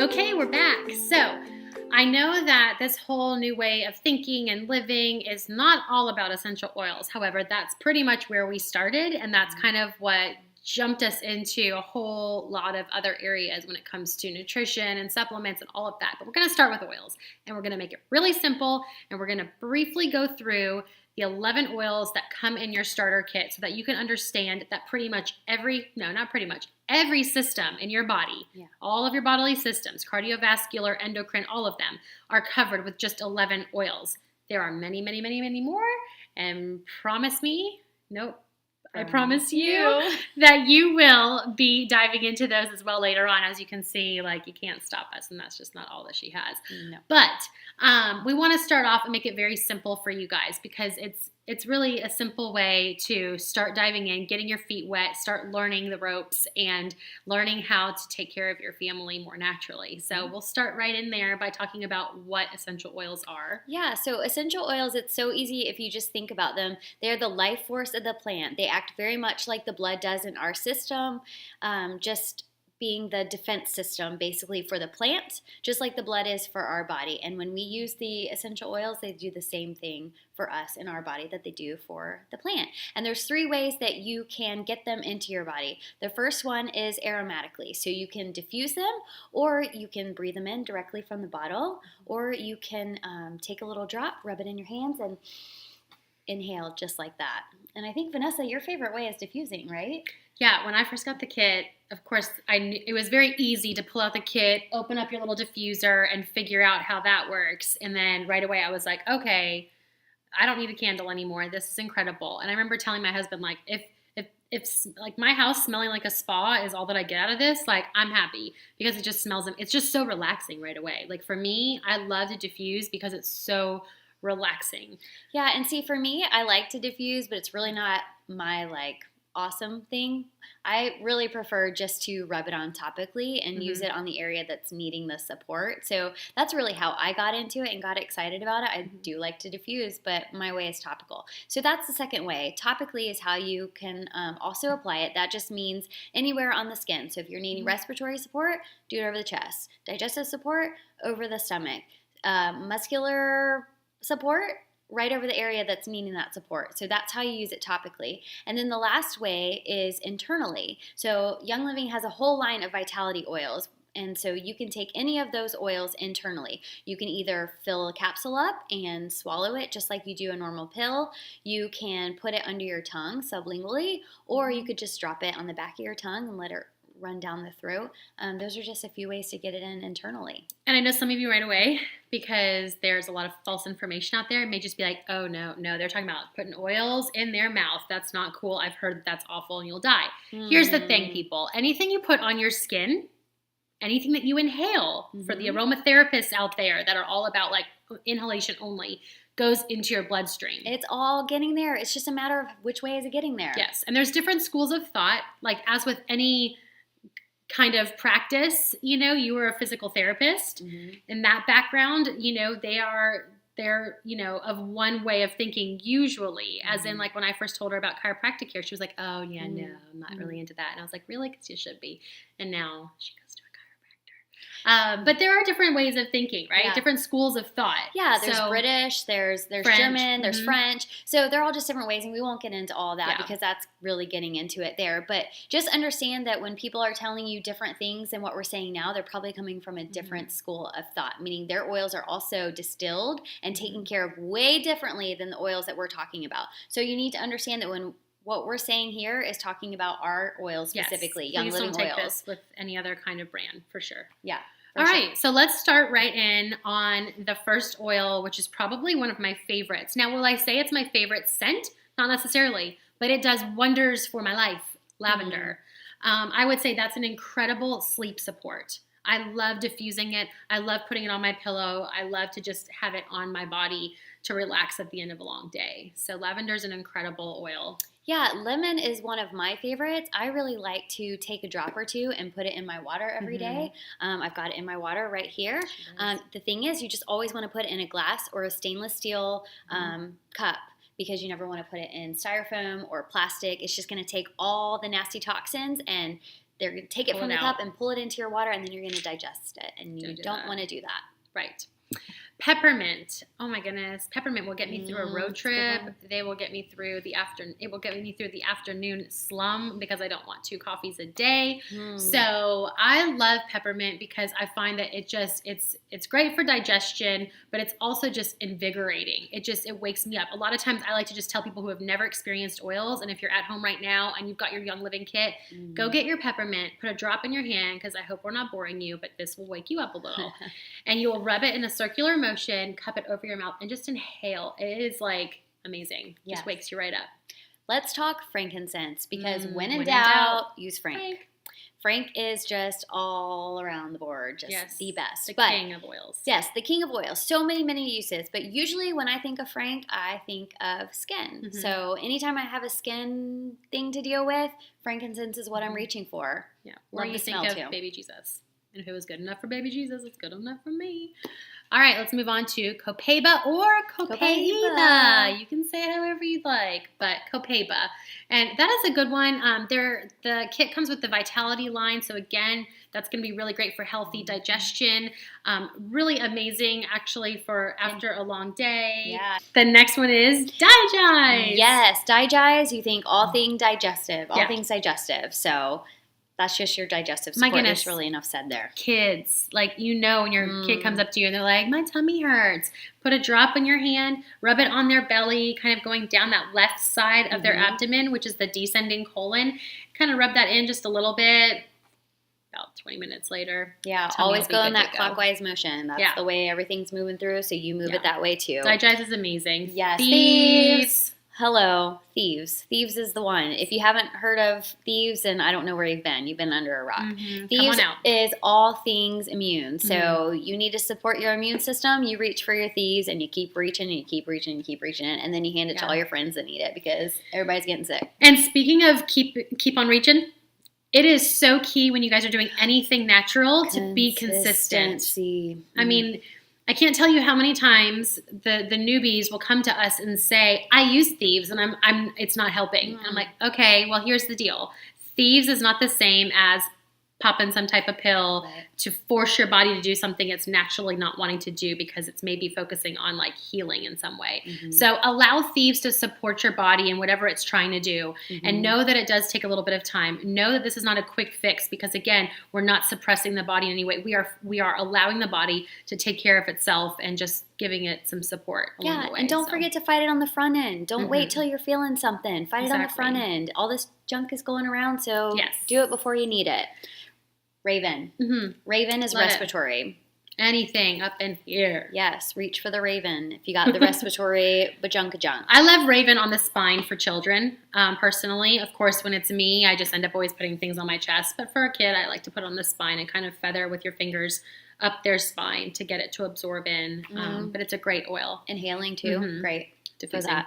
Okay, we're back. So I know that this whole new way of thinking and living is not all about essential oils. However, that's pretty much where we started, and that's kind of what jumped us into a whole lot of other areas when it comes to nutrition and supplements and all of that. But we're going to start with oils, and we're going to make it really simple, and we're going to briefly go through the 11 oils that come in your starter kit so that you can understand that every system in your body, all of your bodily systems, cardiovascular, endocrine, all of them are covered with just 11 oils. There are many, many, many, many more, and I promise you that you will be diving into those as well later on. As you can see, like, you can't stop us, and that's just not all that she has. No. But we want to start off and make it very simple for you guys, because it's really a simple way to start diving in, getting your feet wet, start learning the ropes, and learning how to take care of your family more naturally. So we'll start right in there by talking about what essential oils are. Yeah, so essential oils, it's so easy if you just think about them. They're the life force of the plant. They act very much like the blood does in our system, just being the defense system basically for the plant, just like the blood is for our body. And when we use the essential oils, they do the same thing for us in our body that they do for the plant. And there's 3 ways that you can get them into your body. The first one is aromatically. So you can diffuse them, or you can breathe them in directly from the bottle, or you can take a little drop, rub it in your hands, and inhale just like that. And I think, Vanessa, your favorite way is diffusing, right? Yeah, when I first got the kit, of course, it was very easy to pull out the kit, open up your little diffuser, and figure out how that works. And then right away I was like, okay, I don't need a candle anymore. This is incredible. And I remember telling my husband, like, if like my house smelling like a spa is all that I get out of this, like, I'm happy, because it just smells, it's just so relaxing right away. Like, for me, I love to diffuse because it's so relaxing. Yeah, and see, for me, I like to diffuse, but it's really not my, like, awesome thing. I really prefer just to rub it on topically and use it on the area that's needing the support. So that's really how I got into it and got excited about it. I do like to diffuse, but my way is topical. So that's the second way. Topically is how you can also apply it. That just means anywhere on the skin. So if you're needing respiratory support, do it over the chest. Digestive support, over the stomach. Muscular support, right over the area that's needing that support. So that's how you use it topically. And then the last way is internally. So Young Living has a whole line of vitality oils. And so you can take any of those oils internally. You can either fill a capsule up and swallow it just like you do a normal pill. You can put it under your tongue sublingually, or you could just drop it on the back of your tongue and let it run down the throat. Those are just a few ways to get it in internally. And I know some of you right away, because there's a lot of false information out there, may just be like, oh, no, they're talking about putting oils in their mouth. That's not cool. I've heard that's awful and you'll die. Here's the thing, people. Anything you put on your skin, anything that you inhale, for the aromatherapists out there that are all about, like, inhalation only, goes into your bloodstream. It's all getting there. It's just a matter of which way is it getting there. Yes. And there's different schools of thought, like, as with any kind of practice, you were a physical therapist. In that background, they're of one way of thinking usually, as in, like, when I first told her about chiropractic care, she was like, oh yeah, no, I'm not really into that. And I was like, really? Because you should be. And now she goes to a chiropractor. But there are different ways of thinking, right? Yeah. Different schools of thought. Yeah, there's British, there's French. German, there's French. So they're all just different ways, and we won't get into all that because that's really getting into it there. But just understand that when people are telling you different things than what we're saying now, they're probably coming from a different school of thought, meaning their oils are also distilled and taken care of way differently than the oils that we're talking about. So you need to understand that when what we're saying here is talking about our oils specifically, Young Living oils. Please don't take this with any other kind of brand, for sure. Yeah. All right, so let's start right in on the first oil, which is probably one of my favorites. Now, will I say it's my favorite scent? Not necessarily, but it does wonders for my life, lavender. I would say that's an incredible sleep support. I love diffusing it. I love putting it on my pillow. I love to just have it on my body to relax at the end of a long day. So lavender is an incredible oil. Yeah, lemon is one of my favorites. I really like to take a drop or two and put it in my water every day. I've got it in my water right here. The thing is, you just always want to put it in a glass or a stainless steel cup, because you never want to put it in styrofoam or plastic. It's just going to take all the nasty toxins and they're going to take it Pull from it the out. cup and pull it into your water, and then you're going to digest it. And you do don't that. want to do that. Right. Peppermint. Oh my goodness. Peppermint will get me through a road That's a good trip. one. They will get me through the it will get me through the afternoon slum because I don't want 2 coffees a day. So I love peppermint because I find that it's great for digestion, but it's also just invigorating. It wakes me up. A lot of times I like to just tell people who have never experienced oils, and if you're at home right now and you've got your Young Living kit, go get your peppermint, put a drop in your hand, because I hope we're not boring you, but this will wake you up a little. And you will rub it in a circular motion, cup it over your mouth, and just inhale. It is like amazing. Yes. Just wakes you right up. Let's talk frankincense, because when in when in doubt, doubt, use Frank. Frank is just all around the board, just the best. The But king of oils. yes, the king of oils. So many uses. But usually when I think of Frank, I think of skin. Mhm. So anytime I have a skin thing to deal with, frankincense is what I'm reaching for. Yeah. Love Or the you think smell of too. baby Jesus. And if it was good enough for baby Jesus, it's good enough for me. All right, let's move on to Copaiba or Copaiba. Copaiba. You can say it however you'd like, but Copaiba. And that is a good one. The kit comes with the Vitality line, so again, that's going to be really great for healthy digestion. Really amazing, actually, for after a long day. Yeah. The next one is Digest. Yes, digest, you think all things digestive, Yeah. So that's just your digestive My support. goodness. There's really enough said there. Kids, like, when your kid comes up to you and they're like, my tummy hurts, put a drop in your hand, rub it on their belly, kind of going down that left side of their abdomen, which is the descending colon. Kind of rub that in just a little bit. About 20 minutes later. Yeah, tummy always will be go in good to that go. clockwise motion. That's Yeah. the way everything's moving through, so you move Yeah. it that way too. Digest is amazing. Yes, Thieves. Hello, Thieves. Thieves is the one. If you haven't heard of Thieves, then I don't know where you've been. You've been under a rock. Mhm. Come Thieves on out. is all things immune. So you need to support your immune system. You reach for your Thieves, and you keep reaching, and you keep reaching, and you keep reaching it, and then you hand it to Yeah. all your friends that need it because everybody's getting sick. And speaking of keep on reaching, it is so key when you guys are doing anything natural to be consistent. Consistency. I mean, I can't tell you how many times the newbies will come to us and say, I use Thieves and it's not helping. And I'm like, okay, well, here's the deal. Thieves is not the same as popping some type of pill Right. to force your body to do something it's naturally not wanting to do because it's maybe focusing on like healing in some way. So allow Thieves to support your body in whatever it's trying to do, and know that it does take a little bit of time. Know that this is not a quick fix because again, we're not suppressing the body in any way. We are allowing the body to take care of itself and just giving it some support along Yeah, the way. and don't So, forget to fight it on the front end. Don't wait till you're feeling something. Fight it on the front Exactly. end. All this junk is going around, so Yes. do it before you need it. Raven. Raven is Love it. respiratory. anything up in here. Yes, reach for the Raven if you got the respiratory bajunka junk. I love Raven on the spine for children, personally. Of course, when it's me, I just end up always putting things on my chest. But for a kid, I like to put on the spine and kind of feather with your fingers up their spine to get it to absorb in. But it's a great oil. Inhaling too, great for Diffusing. that.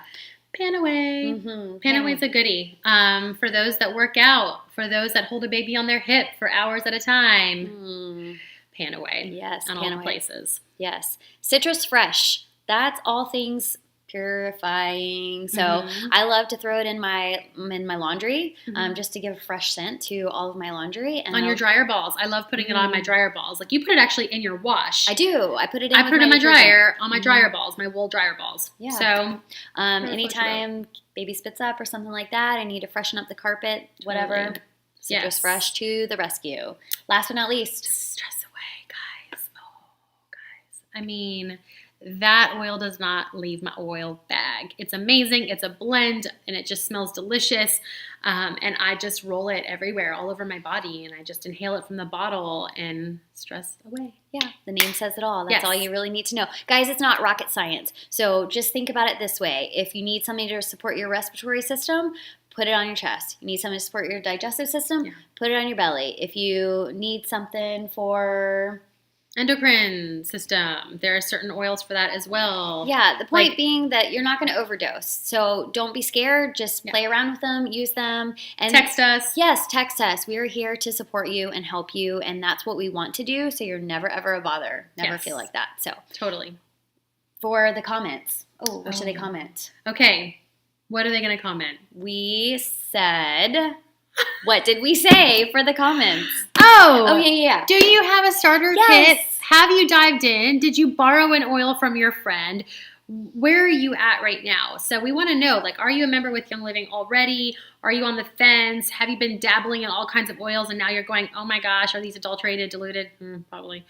Panaway. Mm-hmm. Panaway's a goodie. For those that work out, for those that hold a baby on their hip for hours at a time. Panaway. Yes, On all Panaway. places. Yes. Citrus Fresh. That's all things purifying. So I love to throw it in my laundry just to give a fresh scent to all of my laundry. And On your dryer balls. I love putting it on my dryer balls. Like you put it actually in your wash. I do. I put it in. I with put it in my detergent. dryer, on my dryer balls, my wool dryer balls. Yeah. So Anytime baby spits up or something like that, I need to freshen up the carpet, whatever. Totally. Citrus Yes. Fresh to the rescue. Last but not least, stress away, guys. Oh, guys. I mean, that oil does not leave my oil bag. It's amazing. It's a blend, and it just smells delicious. And I just roll it everywhere, all over my body, and I just inhale it from the bottle and stress away. yeah, the name says it all. That's Yes. all you really need to know. Guys, it's not rocket science. So just think about it this way. If you need something to support your respiratory system, put it on your chest. You need something to support your digestive system, put it on your belly. If you need something for... Endocrine system. There are certain oils for that as well. Yeah, the point Like- being that you're not going to overdose. So don't be scared. Just play around with them, use them. And Text us. Yes, text us. We are here to support you and help you, and that's what we want to do. So you're never ever a bother. Never Yes. feel like that. So Totally. for the comments, where should they comment? Okay. What are they going to comment? We said, what did we say for the comments? Oh, yeah. Do you have a starter Yes. kit? Have you dived in? Did you borrow an oil from your friend? Where are you at right now? So we want to know, like, are you a member with Young Living already? Are you on the fence? Have you been dabbling in all kinds of oils and now you're going, oh my gosh, are these adulterated, diluted? Probably.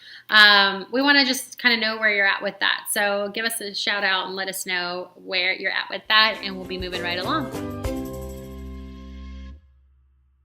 We want to just kind of know where you're at with that. So give us a shout out and let us know where you're at with that, and we'll be moving right along.